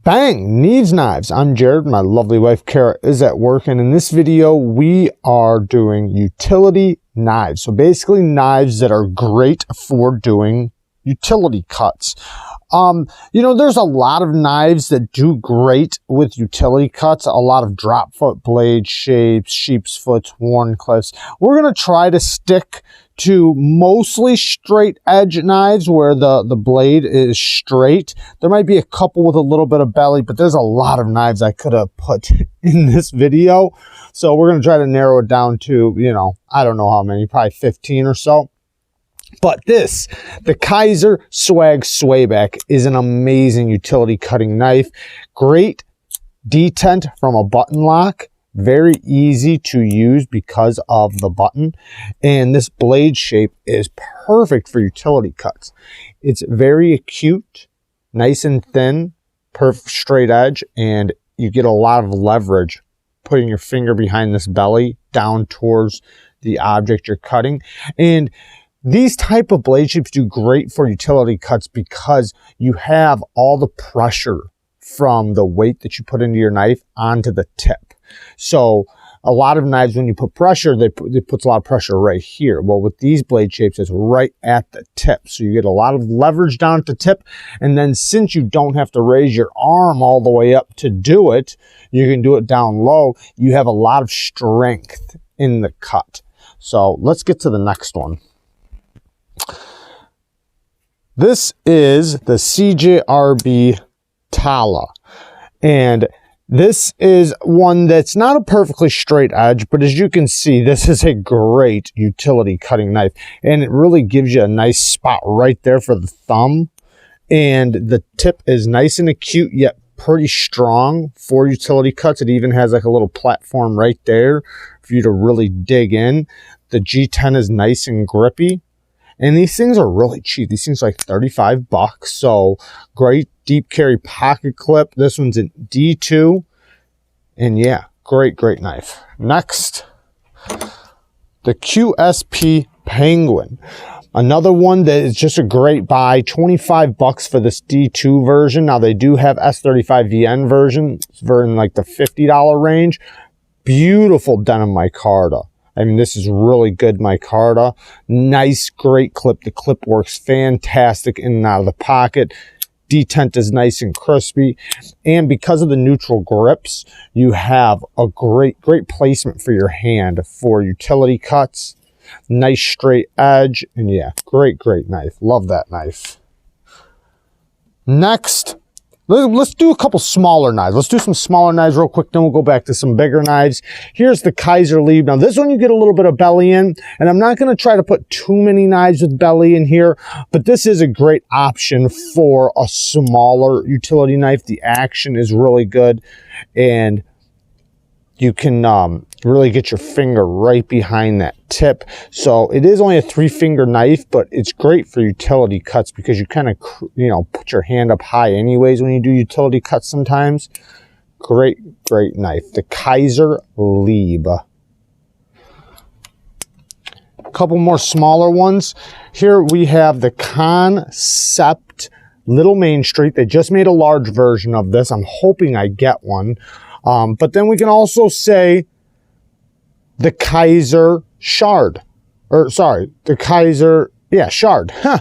Bang! Needs Knives. I'm Jared. My lovely wife Kara is at work, and in this video we are doing utility knives. So basically knives that are great for doing utility cuts. You know, there's a lot of knives that do great with utility cuts, a lot of drop foot blade shapes, sheep's foot, Wharncliffes. We're going to try to stick to mostly straight edge knives where the blade is straight. There might be a couple with a little bit of belly, but there's a lot of knives I could have put in this video. So we're going to try to narrow it down to, you know, I don't know how many, probably 15 or so. But this, the Kizer Swag Swayback, is an amazing utility cutting knife. Great detent from a button lock. Very easy to use because of the button. And this blade shape is perfect for utility cuts. It's very acute, nice and thin, perfect straight edge, and you get a lot of leverage putting your finger behind this belly down towards the object you're cutting. And these type of blade shapes do great for utility cuts because you have all the pressure from the weight that you put into your knife onto the tip. So a lot of knives, when you put pressure, it puts a lot of pressure right here. Well, with these blade shapes, it's right at the tip. So you get a lot of leverage down at the tip. And then since you don't have to raise your arm all the way up to do it, you can do it down low. You have a lot of strength in the cut. So let's get to the next one. This is the CJRB Tala, and this is one that's not a perfectly straight edge, but as you can see, this is a great utility cutting knife, and it really gives you a nice spot right there for the thumb, and the tip is nice and acute yet pretty strong for utility cuts. It even has like a little platform right there for you to really dig in. The G10 is nice and grippy. And these things are really cheap. These things are like 35 bucks. So great deep carry pocket clip. This one's in D2. And yeah, great knife. Next, the QSP Penguin. Another one that is just a great buy. 25 bucks for this D2 version. Now they do have S35VN version in like the $50 range. Beautiful denim micarta. I mean, this is really good micarta. Nice, great clip. The clip works fantastic in and out of the pocket. Detent is nice and crispy. And because of the neutral grips, you have a great placement for your hand for utility cuts. Nice straight edge. And yeah, great knife. Love that knife. Next, let's do a couple smaller knives. Let's do some smaller knives real quick, then we'll go back to some bigger knives. Here's the Kizer Leave. Now, this one you get a little bit of belly in, and I'm not going to try to put too many knives with belly in here, but this is a great option for a smaller utility knife. The action is really good, and you can really get your finger right behind that tip. So it is only a 3-finger knife, but it's great for utility cuts because you kind of, you know, put your hand up high anyways when you do utility cuts sometimes. Great knife. The Kizer Leave. A couple more smaller ones. Here we have the KANSEPT Little Main Street. They just made a large version of this. I'm hoping I get one. But then we can also say the Kizer Shard. Or, sorry, the Kizer, yeah, Shard. Huh.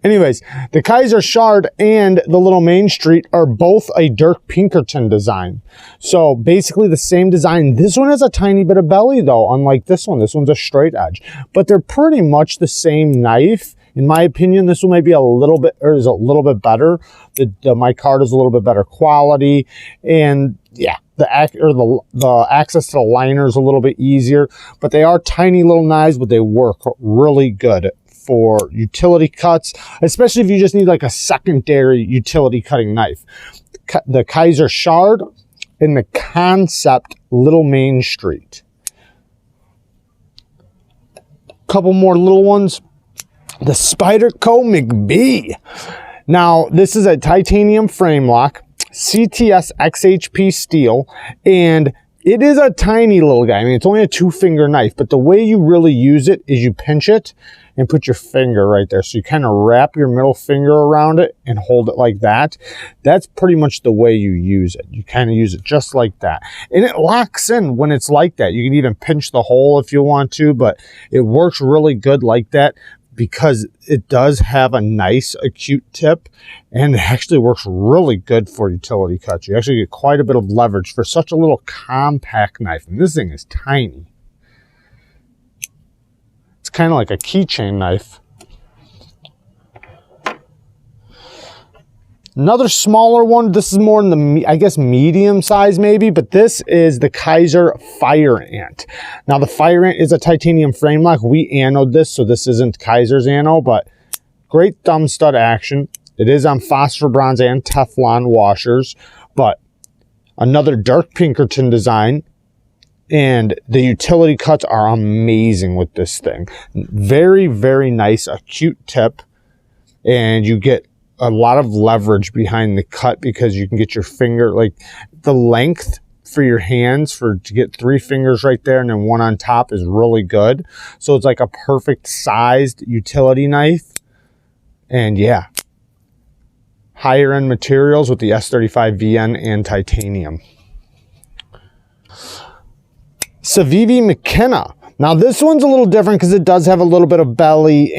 Anyways, the Kizer Shard and the Little Main Street are both a Dirk Pinkerton design. So basically the same design. This one has a tiny bit of belly though, unlike this one. This one's a straight edge. But they're pretty much the same knife. In my opinion, this one might be a little bit better. The micarta is a little bit better quality. And yeah, the access to the liner is a little bit easier. But they are tiny little knives, but they work really good for utility cuts, especially if you just need like a secondary utility cutting knife. The Kizer Shard and the KANSEPT Little Main Street. Couple more little ones. The Spyderco MCB. Now, this is a titanium frame lock, CTS XHP steel, and it is a tiny little guy. I mean, it's only a 2-finger knife, but the way you really use it is you pinch it and put your finger right there. So you kind of wrap your middle finger around it and hold it like that. That's pretty much the way you use it. You kind of use it just like that. And it locks in when it's like that. You can even pinch the hole if you want to, but it works really good like that because it does have a nice acute tip, and it actually works really good for utility cuts. You actually get quite a bit of leverage for such a little compact knife. And this thing is tiny. It's kind of like a keychain knife. Another smaller one, this is more in the, I guess, medium size maybe, but this is the Kaiser Fire Ant. Now the Fire Ant is a titanium frame lock. We anode this, so this isn't Kaiser's anode, but great thumb stud action. It is on phosphor bronze and Teflon washers, but another dark Pinkerton design. And the utility cuts are amazing with this thing. Very, very nice acute tip, and you get a lot of leverage behind the cut because you can get your finger, like the length for your hands to get 3 fingers right there and then 1 on top is really good. So it's like a perfect sized utility knife. And yeah, higher end materials with the S35VN and titanium. Civivi McKenna. Now this one's a little different because it does have a little bit of belly,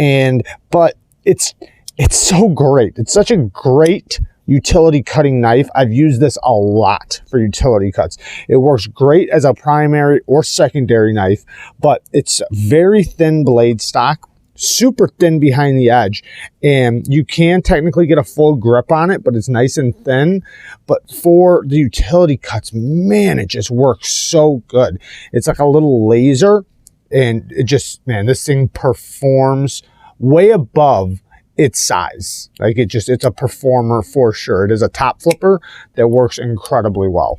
but it's so great. It's such a great utility cutting knife. I've used this a lot for utility cuts. It works great as a primary or secondary knife, but it's very thin blade stock, super thin behind the edge, and you can technically get a full grip on it, but it's nice and thin. But for the utility cuts, man, it just works so good. It's like a little laser, and it just, man, this thing performs way above its size. Like it's a performer for sure. It is a top flipper that works incredibly well.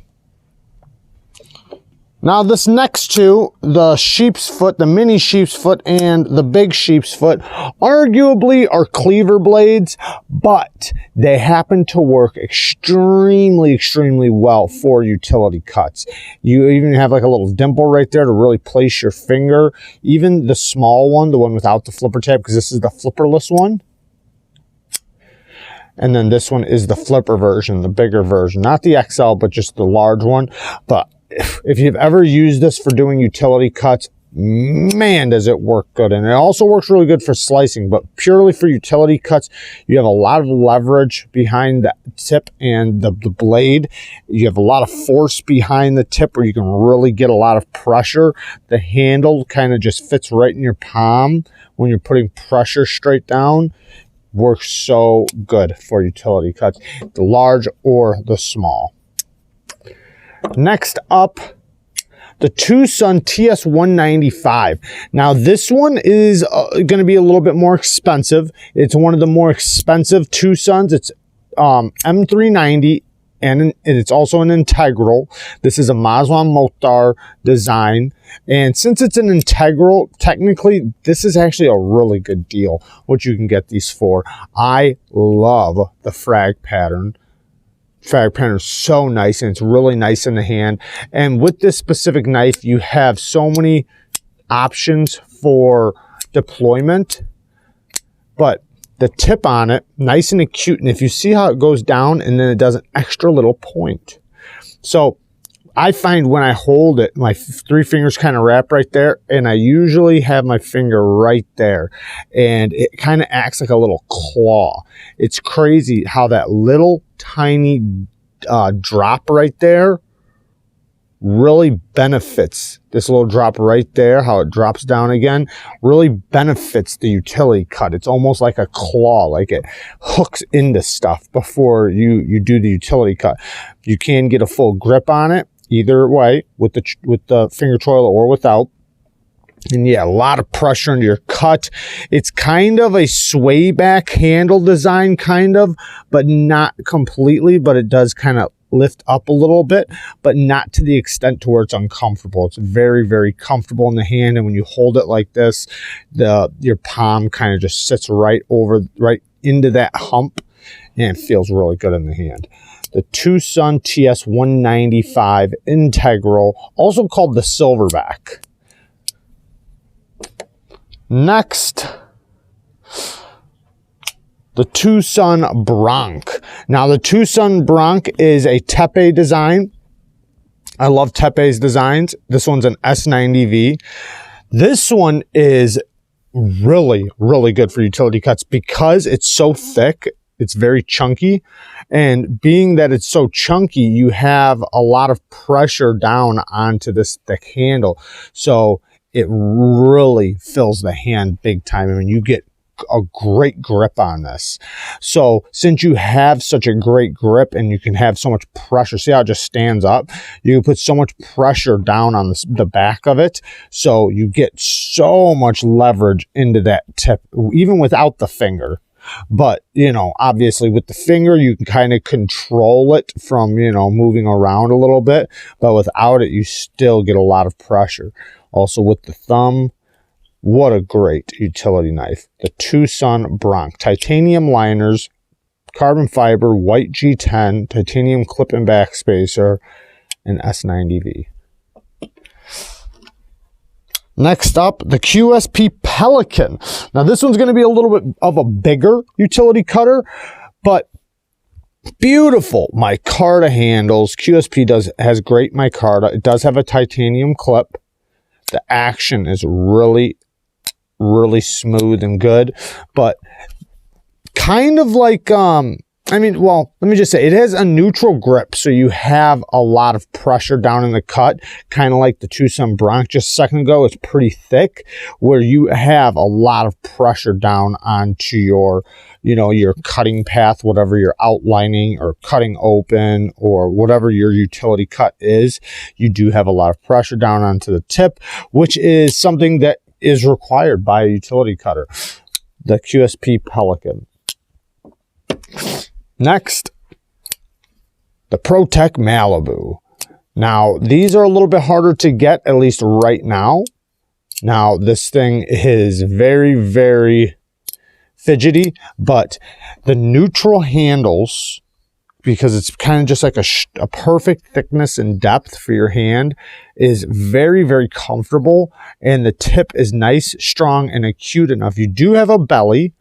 Now this next two, the sheep's foot, the mini sheep's foot and the big sheep's foot, arguably are cleaver blades, but they happen to work extremely, extremely well for utility cuts. You even have like a little dimple right there to really place your finger. Even the small one, the one without the flipper tab, because this is the flipperless one. And then this one is the flipper version, the bigger version, not the XL, but just the large one. But if you've ever used this for doing utility cuts, man, does it work good. And it also works really good for slicing, but purely for utility cuts, you have a lot of leverage behind the tip and the blade. You have a lot of force behind the tip where you can really get a lot of pressure. The handle kind of just fits right in your palm when you're putting pressure straight down. Works so good for utility cuts, the large or the small. Next up, the Tucson TS195. Now this one is going to be a little bit more expensive. It's one of the more expensive Tucsons. It's M390, and it's also an integral. This is a Mazwan Mokhtar design. And since it's an integral, technically, this is actually a really good deal, what you can get these for. I love the frag pattern. Frag pattern is so nice, and it's really nice in the hand. And with this specific knife, you have so many options for deployment, but the tip on it, nice and acute. And if you see how it goes down and then it does an extra little point. So I find when I hold it, my 3 fingers kind of wrap right there, and I usually have my finger right there, and it kind of acts like a little claw. It's crazy how that little tiny drop right there really benefits. This little drop right there, how it drops down again, really benefits the utility cut. It's almost like a claw, like it hooks into stuff before you do the utility cut. You can get a full grip on it either way, with the finger toilet or without. And yeah, a lot of pressure into your cut. It's kind of a sway back handle design, kind of, but not completely, but it does kind of lift up a little bit, but not to the extent to where it's uncomfortable. It's very, very comfortable in the hand, and when you hold it like this, your palm kind of just sits right into that hump, and it feels really good in the hand. the Tucson TS195 Integral, also called the Silverback. Next, the Tucson Bronc. Now, the Tucson Bronc is a tepe design. I love tepe's designs. This one's an S90V. This one is really, really good for utility cuts because it's so thick. It's very chunky. And being that it's so chunky, you have a lot of pressure down onto this thick handle. So it really fills the hand big time. I mean, you get a great grip on this. So since you have such a great grip and you can have so much pressure, see how it just stands up? You can put so much pressure down on the back of it. So you get so much leverage into that tip, even without the finger. But, you know, obviously with the finger, you can kind of control it from, you know, moving around a little bit. But without it, you still get a lot of pressure. Also with the thumb, what a great utility knife. The Tucson Bronc. Titanium liners, carbon fiber, white G10, titanium clip and back spacer, and S90V. Next up, the QSP Pelican. Now this one's going to be a little bit of a bigger utility cutter, but beautiful micarta handles. QSP has great micarta. It does have a titanium clip. The action is really smooth and good, but kind of like, I mean, well, let me just say, it has a neutral grip, so you have a lot of pressure down in the cut, kind of like the Tucson Bronc just a second ago. It's pretty thick, where you have a lot of pressure down onto your, you know, your cutting path, whatever you're outlining or cutting open or whatever your utility cut is. You do have a lot of pressure down onto the tip, which is something that is required by a utility cutter. The QSP Pelican. Next, the Protec Malibu. Now, these are a little bit harder to get, at least right now. Now, this thing is very, very fidgety, but the neutral handles, because it's kind of just like a perfect thickness and depth for your hand, is very, very comfortable. And the tip is nice, strong, and acute enough. You do have a belly,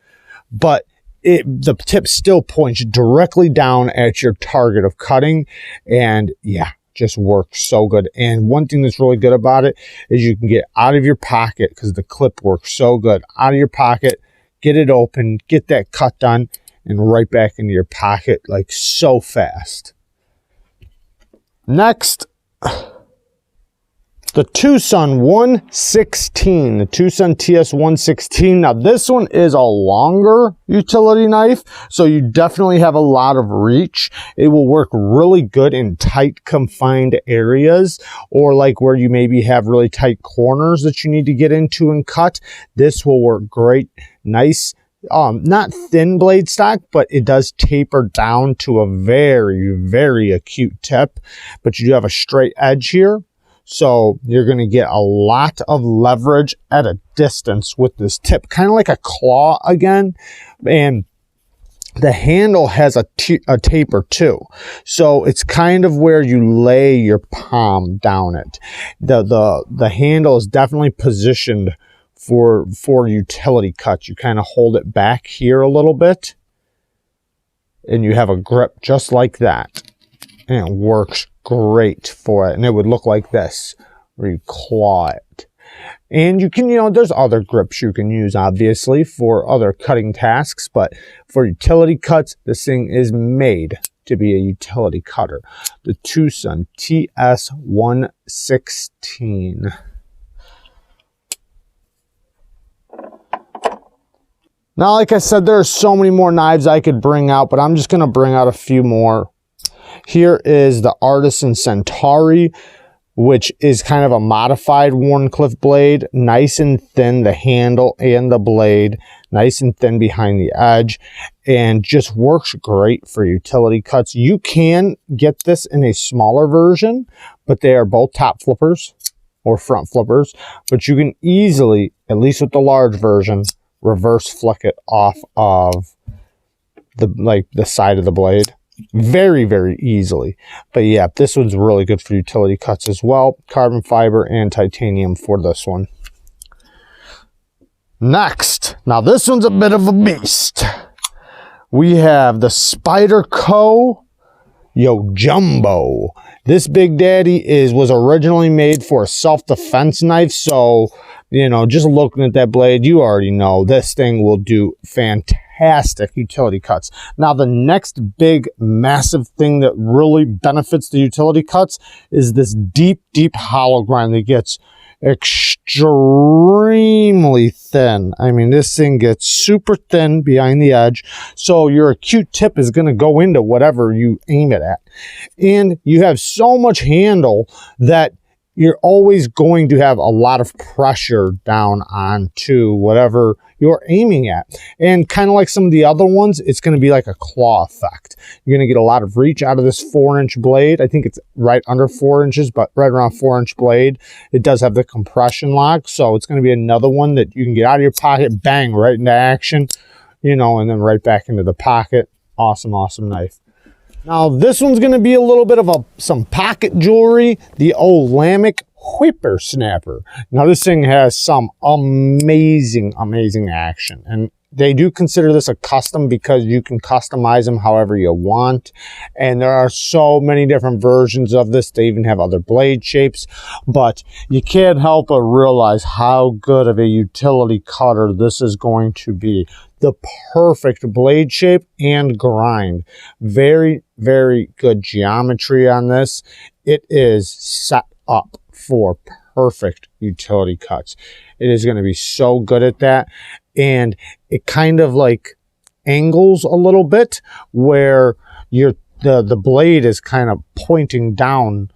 but the tip still points directly down at your target of cutting. And yeah, just works so good. And one thing that's really good about it is you can get out of your pocket, because the clip works so good. Out of your pocket, get it open, get that cut done, and right back into your pocket, like so fast. Next, the Tucson 116, the Tucson TS116. Now this one is a longer utility knife, so you definitely have a lot of reach. It will work really good in tight confined areas, or like where you maybe have really tight corners that you need to get into and cut. This will work great. Nice, not thin blade stock, but it does taper down to a very, very acute tip. But you do have a straight edge here, so you're going to get a lot of leverage at a distance with this tip, kind of like a claw again. And the handle has a taper too, so it's kind of where you lay your palm down it. The handle is definitely positioned for utility cuts. You kind of hold it back here a little bit, and you have a grip just like that, and it works great for it. And it would look like this, where you claw it. And you can, you know, there's other grips you can use, obviously, for other cutting tasks, but for utility cuts, this thing is made to be a utility cutter. The Tucson TS116. Now, like I said, there are so many more knives I could bring out, but I'm just going to bring out a few more. Here is the Artisan Centauri, which is kind of a modified Wharncliffe blade. Nice and thin, the handle and the blade. Nice and thin behind the edge. And just works great for utility cuts. You can get this in a smaller version, but they are both top flippers or front flippers. But you can easily, at least with the large version, reverse flick it off of the side of the blade. very, very easily. But yeah, this one's really good for utility cuts as well. Carbon fiber and titanium for this one. Next, now this one's a bit of a beast. We have the Spyderco Yo Jumbo. This big daddy was originally made for a self-defense knife, so you know, just looking at that blade, you already know this thing will do fantastic utility cuts. Now, the next big, massive thing that really benefits the utility cuts is this deep, deep hollow grind that gets extremely thin. I mean, this thing gets super thin behind the edge, so your acute tip is going to go into whatever you aim it at. And you have so much handle that you're always going to have a lot of pressure down onto whatever you're aiming at. And kind of like some of the other ones, it's going to be like a claw effect. You're going to get a lot of reach out of this 4-inch blade. I think it's right under 4 inches, but right around 4-inch blade. It does have the compression lock, so it's going to be another one that you can get out of your pocket, bang, right into action, you know, and then right back into the pocket. Awesome, awesome knife. Now, this one's going to be a little bit of some pocket jewelry, the Olamic Whippersnapper. Now, this thing has some amazing, amazing action. And they do consider this a custom because you can customize them however you want. And there are so many different versions of this. They even have other blade shapes. But you can't help but realize how good of a utility cutter this is going to be. The perfect blade shape and grind. Very, very good geometry on this. It is set up for perfect utility cuts. It is going to be so good at that. And it kind of like angles a little bit where the blade is kind of pointing down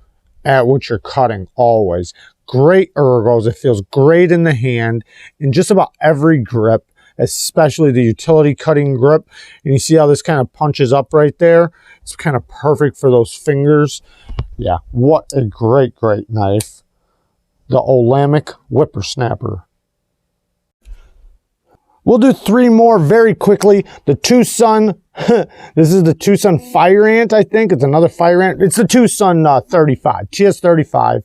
at what you're cutting always. Great ergos. It feels great in the hand in just about every grip, especially the utility cutting grip. And you see how this kind of punches up right there? It's kind of perfect for those fingers. Yeah, what a great, great knife. The Olamic Whippersnapper. We'll do 3 more very quickly. The Tucson, this is the Tucson Fire Ant, I think. It's another Fire Ant. It's the Tucson 35, TS35.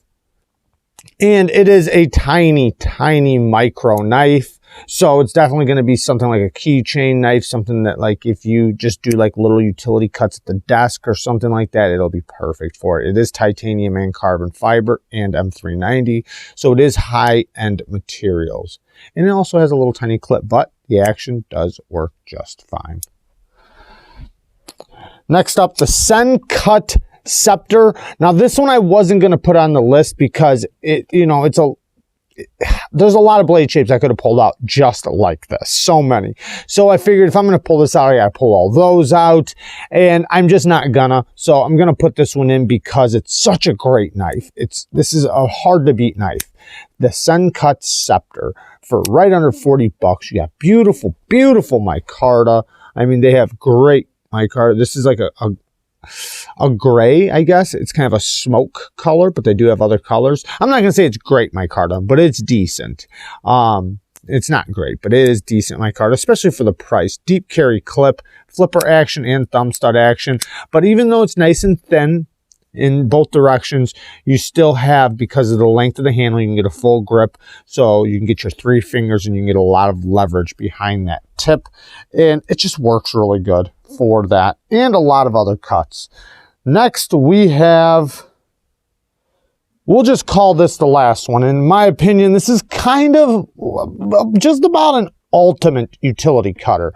And it is a tiny, tiny micro knife. So it's definitely going to be something like a keychain knife, something that like if you just do like little utility cuts at the desk or something like that, it'll be perfect for it. It is titanium and carbon fiber and M390. So it is high-end materials. And it also has a little tiny clip, but the action does work just fine. Next up, the Sencut Scepter. Now this one I wasn't going to put on the list because there's a lot of blade shapes I could have pulled out just like this. So many. So I figured if I'm going to pull this out, I got to pull all those out. And I'm just not gonna. So I'm going to put this one in because it's such a great knife. This is a hard to beat knife. The Sencut Scepter for right under 40 bucks. You got beautiful, beautiful micarta. I mean, they have great micarta. This is like a gray, I guess. It's kind of a smoke color, but they do have other colors. I'm not going to say it's great micarta, but it's decent. It's not great, but it is decent micarta, especially for the price. Deep carry clip, flipper action, and thumb stud action. But even though it's nice and thin in both directions, you still have, because of the length of the handle, you can get a full grip. So you can get your 3 fingers and you can get a lot of leverage behind that tip. And it just works really good for that and a lot of other cuts. Next we have, we'll just call this the last one. In my opinion, this is kind of just about an ultimate utility cutter.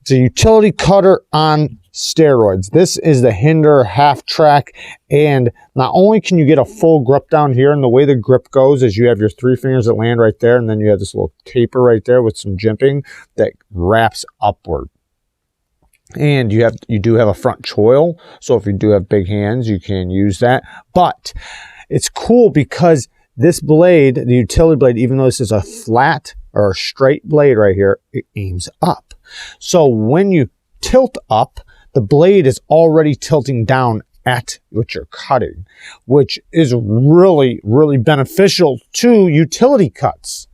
It's a utility cutter on steroids. This is the Hinder half track, and not only can you get a full grip down here, and the way the grip goes is you have your 3 fingers that land right there, and then you have this little taper right there with some jimping that wraps upward. And you do have a front choil, so if you do have big hands, you can use that. But it's cool because this blade, the utility blade, even though this is a flat or a straight blade right here, it aims up. So when you tilt up, the blade is already tilting down at what you're cutting, which is really, really beneficial to utility cuts.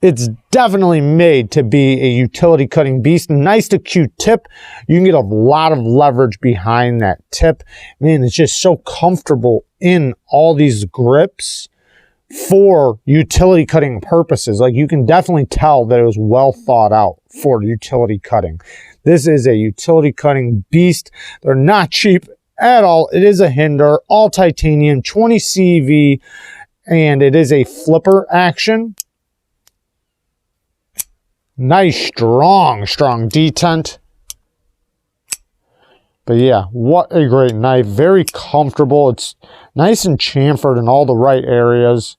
It's definitely made to be a utility cutting beast. Nice to Q-tip. You can get a lot of leverage behind that tip. Man, it's just so comfortable in all these grips for utility cutting purposes. Like, you can definitely tell that it was well thought out for utility cutting. This is a utility cutting beast. They're not cheap at all. It is a Hinder, all titanium, 20 CV, and it is a flipper action. Nice, strong detent. But yeah, what a great knife. Very comfortable. It's nice and chamfered in all the right areas.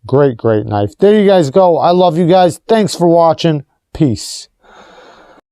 Great knife. There you guys go. I love you guys. Thanks for watching. Peace.